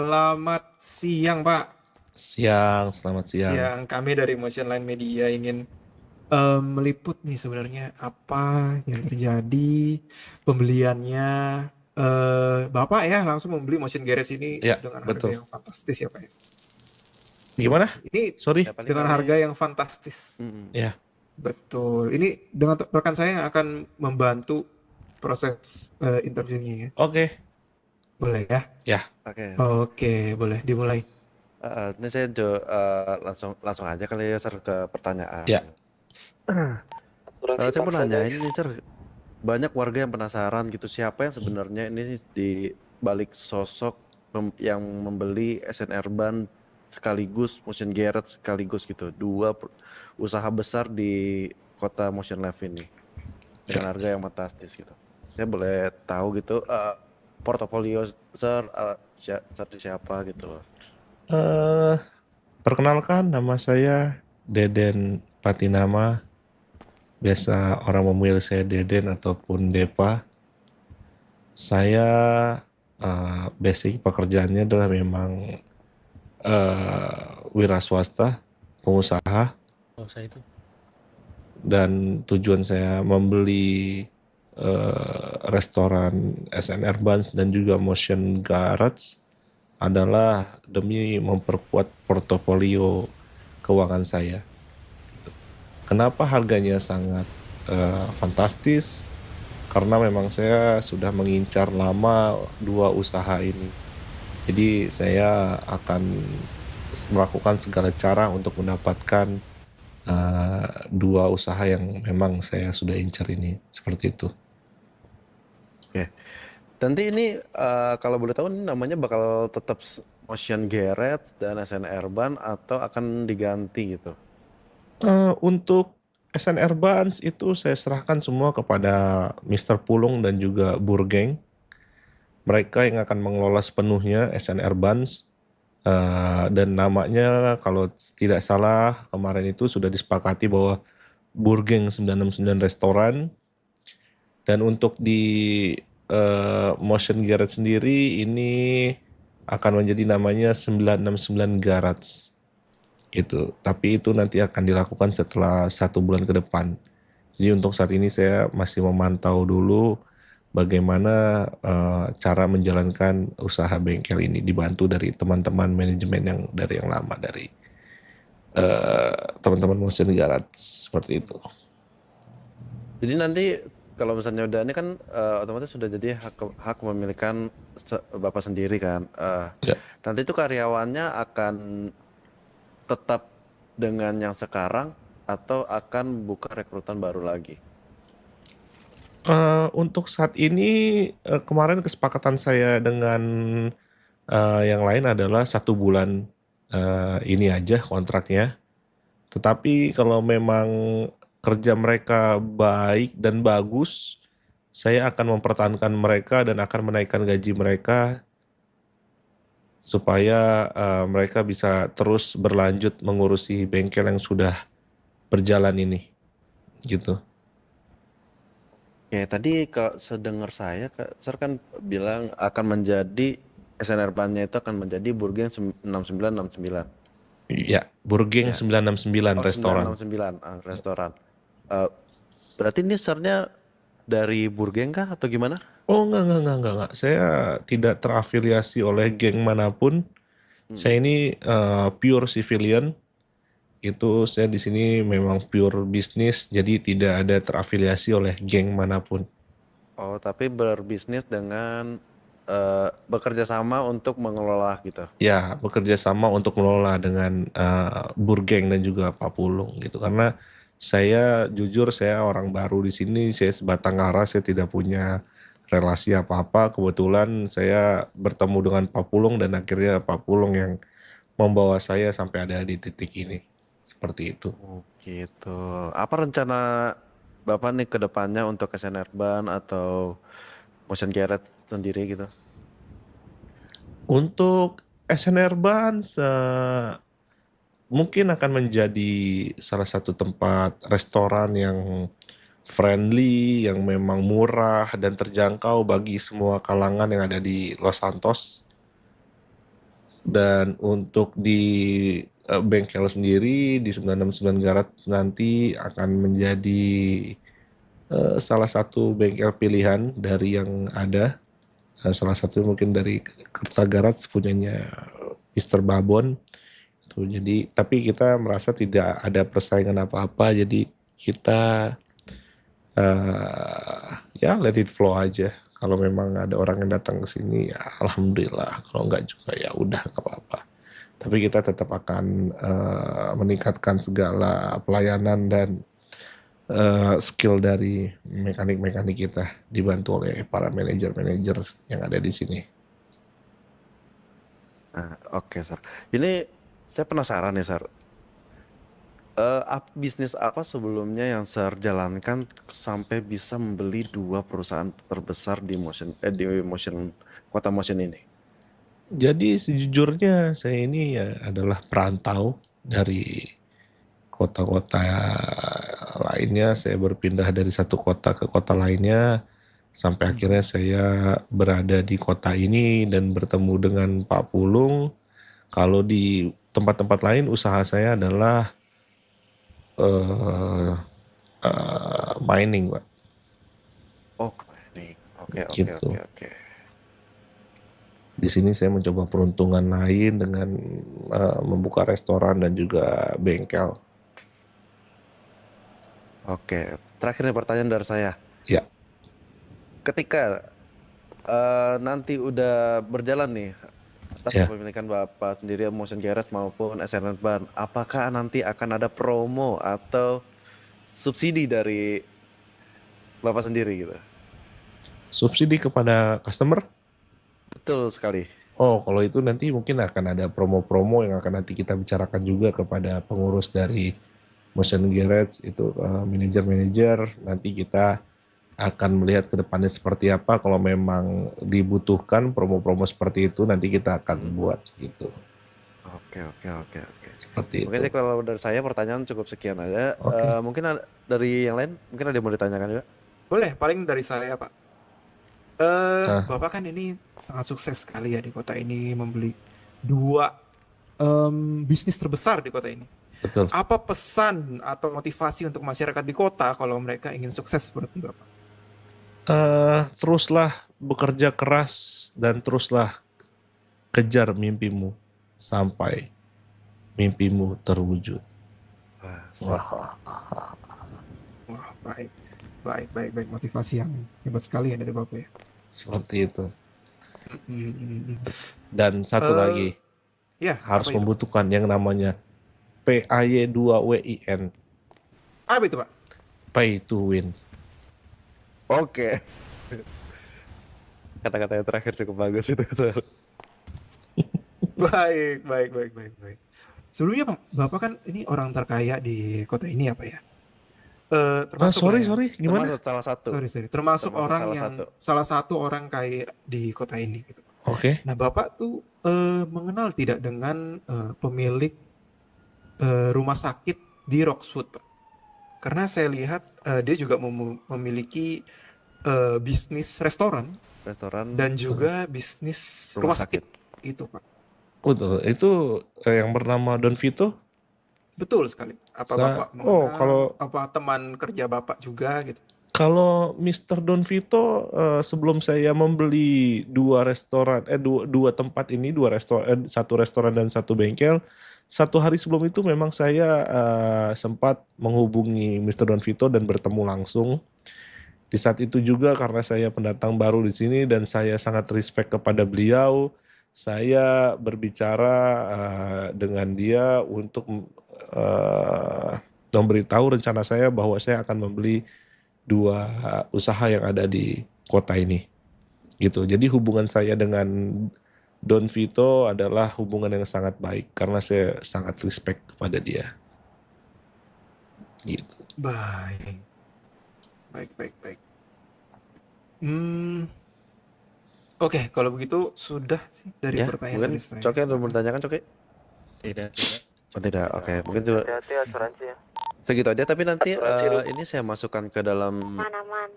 Selamat siang, Pak. Selamat siang. Siang, kami dari Motion Line Media ingin meliput nih sebenarnya apa yang terjadi pembeliannya. Bapak ya langsung membeli Motion Garage ini Ya, dengan harga betul. yang fantastis ya, Pak ya. Gimana? Ini Sorry. Ya paling dengan kami harga yang fantastis. Ya, Betul. Ini dengan rekan saya yang akan membantu proses interviewnya ya. oke. Boleh ya? Ya, oke. Oke, boleh dimulai. Ini saya langsung langsung aja kali ya Sir ke pertanyaan. ya. Saya mau nanyain nih Sir, banyak warga yang penasaran gitu siapa yang sebenarnya ini di balik sosok yang membeli SNR Ban sekaligus Motion Garage sekaligus gitu, usaha besar di kota Motion Live ini dengan Ya. harga yang fantastis gitu. Saya boleh tahu gitu portofolio Sir, siapa gitu loh. Eh, Perkenalkan, nama saya Deden Patinama. Biasa orang memanggil saya Deden ataupun Depa. Saya basic pekerjaannya adalah memang wira swasta, pengusaha, dan tujuan saya membeli restoran SNR Buns dan juga Motion Garage adalah demi memperkuat portofolio keuangan saya. Kenapa harganya sangat fantastis? Karena memang saya sudah mengincar lama dua usaha ini. Jadi saya akan melakukan segala cara untuk mendapatkan dua usaha yang memang saya sudah incar ini, seperti itu. Oke. Nanti ini kalau boleh tahu ini namanya bakal tetap Motion Garage dan SNR Ban atau akan diganti gitu? Untuk SNR Buns itu saya serahkan semua kepada Mr. Pulung dan juga Burgeng. Mereka yang akan mengelola sepenuhnya SNR Buns. Dan namanya kalau tidak salah kemarin itu sudah disepakati bahwa Burgeng 969 Restoran. Dan untuk di Motion Garage sendiri ini akan menjadi namanya 969 Garage gitu. Tapi itu nanti akan dilakukan setelah 1 bulan ke depan. Jadi untuk saat ini saya masih memantau dulu bagaimana cara menjalankan usaha bengkel ini, dibantu dari teman-teman manajemen yang dari yang lama, dari teman-teman Motion Garage, seperti itu. Jadi nanti kalau misalnya udah ini kan otomatis sudah jadi hak kepemilikan Bapak sendiri kan. Ya. Nanti itu karyawannya akan tetap dengan yang sekarang atau akan buka rekrutan baru lagi? Untuk saat ini kemarin kesepakatan saya dengan yang lain adalah 1 bulan ini aja kontraknya. Tetapi kalau memang kerja mereka baik dan bagus, saya akan mempertahankan mereka dan akan menaikkan gaji mereka supaya mereka bisa terus berlanjut mengurusi bengkel yang sudah berjalan ini, gitu. Ya tadi sedengar saya, Sir kan bilang akan menjadi SNR Ban-nya itu akan menjadi Burger 6969. Ya, Burgeng Ya. 969 Oh, restoran. 969 restoran. Berarti ini Sir-nya dari Burgeng kah atau gimana? Oh, enggak. Saya tidak terafiliasi oleh geng manapun. Saya ini pure civilian. Itu saya di sini memang pure bisnis, jadi tidak ada terafiliasi oleh geng manapun. Oh, tapi berbisnis dengan bekerja sama untuk mengelola gitu. Ya, bekerja sama untuk mengelola dengan Burgeng dan juga Pak Pulung gitu. Karena saya jujur, saya orang baru di sini, saya sebatang kara, saya tidak punya relasi apa-apa. Kebetulan saya bertemu dengan Pak Pulung dan akhirnya Pak Pulung yang membawa saya sampai ada di titik ini. Seperti itu. Oh, gitu. Apa rencana Bapak nih ke depannya untuk SNR Ban atau Motion Garage sendiri gitu? Untuk SNR Buns mungkin akan menjadi salah satu tempat restoran yang friendly, yang memang murah dan terjangkau bagi semua kalangan yang ada di Los Santos. Dan untuk di bengkel sendiri di 969 Garage nanti akan menjadi salah satu bengkel pilihan dari yang ada. Salah satu mungkin dari Kerta Garage punyanya Mr. Babon. Tuh, jadi tapi kita merasa tidak ada persaingan apa-apa, jadi kita ya let it flow aja. Kalau memang ada orang yang datang ke sini ya alhamdulillah, kalau enggak juga ya udah nggak apa-apa. Tapi kita tetap akan meningkatkan segala pelayanan dan skill dari mekanik-mekanik kita dibantu oleh para manajer-manajer yang ada di sini. Nah, oke, Sar. Ini saya penasaran ya, Sar. Bisnis apa sebelumnya yang Sar jalankan sampai bisa membeli 2 perusahaan terbesar di kota Motion ini? Jadi sejujurnya saya ini ya adalah perantau dari kota-kota lainnya. Saya berpindah dari satu kota ke kota lainnya sampai akhirnya saya berada di kota ini dan bertemu dengan Pak Pulung. Kalau di tempat-tempat lain usaha saya adalah mining, Pak. Oh, ini. Oke. Gitu. Di sini saya mencoba peruntungan lain dengan membuka restoran dan juga bengkel. Oke. Terakhir nih pertanyaan dari saya. Ya. Ketika nanti udah berjalan nih atas Ya. kepemilikan Bapak sendiri Motion Garage maupun SN Ban, apakah nanti akan ada promo atau subsidi dari Bapak sendiri gitu? Subsidi kepada customer? Betul sekali. Oh, kalau itu nanti mungkin akan ada promo-promo yang akan nanti kita bicarakan juga kepada pengurus dari Motion Garage itu manajer-manajer. Nanti kita akan melihat ke depannya seperti apa. Kalau memang dibutuhkan promo-promo seperti itu nanti kita akan buat gitu. Oke. Seperti Oke itu. sih, kalau dari saya pertanyaan cukup sekian aja. Oke. Mungkin dari yang lain mungkin ada yang mau ditanyakan juga? Boleh, paling dari saya, Pak. Bapak kan ini sangat sukses sekali ya di kota ini, membeli 2 bisnis terbesar di kota ini. Betul. Apa pesan atau motivasi untuk masyarakat di kota kalau mereka ingin sukses seperti Bapak? Teruslah bekerja keras dan teruslah kejar mimpimu sampai mimpimu terwujud. Wah, Wah, baik. Motivasi yang hebat sekali ya dari Bapak ya. Seperti itu. Hmm. Dan satu lagi, Ya, harus apa itu? membutuhkan yang namanya PAY2WIN, Apa itu, Pak? pay to win. oke. Kata-kata yang terakhir cukup bagus itu, Sar. Baik. Sebelumnya Pak, Bapak kan ini orang terkaya di kota ini apa ya? Termasuk lah Sorry, ya. gimana? Termasuk salah satu. Sorry. Termasuk orang salah yang satu. salah satu orang kaya di kota ini gitu. Oke. Nah, Bapak tuh mengenal tidak dengan pemilik rumah sakit di Roxwood, Pak? Karena saya lihat dia juga memiliki bisnis restoran dan juga bisnis rumah sakit. Itu, Pak. Betul. Itu yang bernama Don Vito. Betul sekali. Apa Bapak mengenal apa teman kerja Bapak juga gitu? Kalau Mr. Don Vito sebelum saya membeli 2 restoran, dua tempat ini, 2 restoran, 1 restoran dan 1 bengkel. 1 hari sebelum itu memang saya sempat menghubungi Mr. Don Vito dan bertemu langsung. Di saat itu juga karena saya pendatang baru di sini dan saya sangat respect kepada beliau, saya berbicara dengan dia untuk memberitahu rencana saya bahwa saya akan membeli 2 usaha yang ada di kota ini. Gitu. Jadi hubungan saya dengan Don Vito adalah hubungan yang sangat baik karena saya sangat respect kepada dia. Gitu. Baik. Oke, kalau begitu sudah sih dari Ya, pertanyaan mungkin dari saya. Coki ada yang mau ditanyakan, Coki? Tidak. Oh, tidak. Oke, mungkin juga Hati-hati asuransi ya. segitu aja. Tapi nanti Asuransi rugi. ini saya masukkan ke dalam Aman-aman.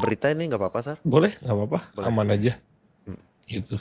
berita ini nggak apa-apa, Sar? Boleh, nggak apa-apa, Boleh. aman aja. Hmm. Gitu.